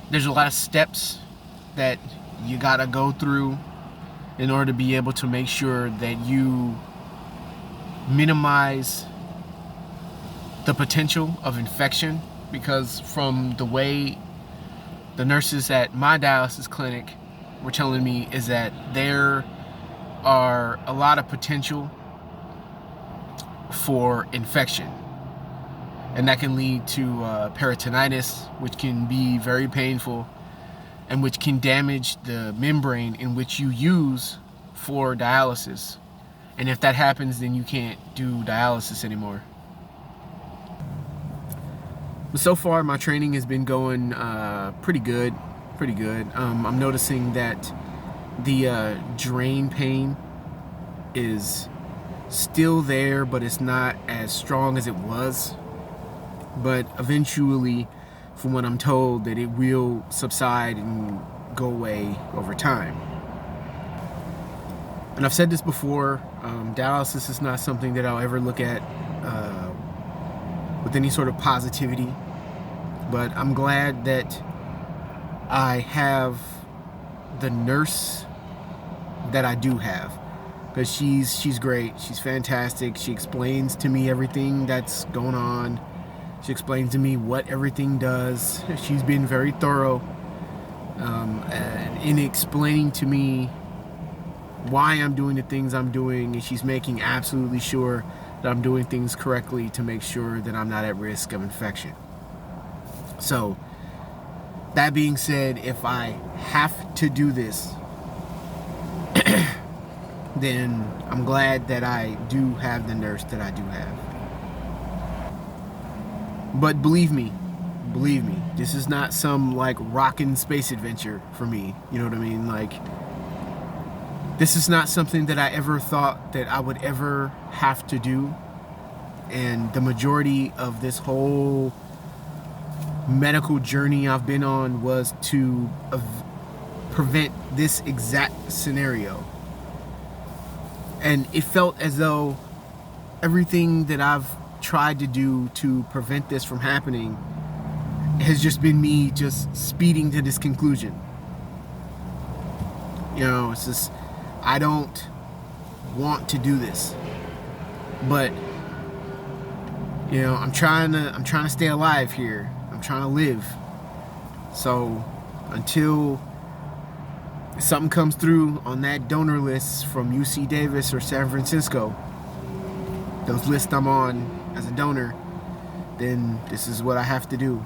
there's a lot of steps that you gotta go through in order to be able to make sure that you minimize the potential of infection, because from the way the nurses at my dialysis clinic were telling me is that there are a lot of potential for infection, and that can lead to peritonitis, which can be very painful and which can damage the membrane in which you use for dialysis. And if that happens, then you can't do dialysis anymore. But so far, my training has been going pretty good. I'm noticing that the drain pain is still there, but it's not as strong as it was. But eventually, from what I'm told, that it will subside and go away over time. And I've said this before, dialysis is not something that I'll ever look at with any sort of positivity. But I'm glad that I have the nurse that I do have, because she's great. She's fantastic. She explains to me everything that's going on. She explains to me what everything does. She's been very thorough in explaining to me why I'm doing the things I'm doing, and she's making absolutely sure that I'm doing things correctly to make sure that I'm not at risk of infection. So, that being said, if I have to do this, then I'm glad that I do have the nurse that I do have. But believe me, this is not some like rockin' space adventure for me. You know what I mean? Like, this is not something that I ever thought that I would ever have to do. And the majority of this whole medical journey I've been on was to prevent this exact scenario. And it felt as though everything that I've tried to do to prevent this from happening has just been me just speeding to this conclusion. You know, it's just, I don't want to do this, but you know, I'm trying to stay alive here. I'm trying to live. So until something comes through on that donor list from UC Davis or San Francisco, those lists I'm on as a donor, then this is what I have to do.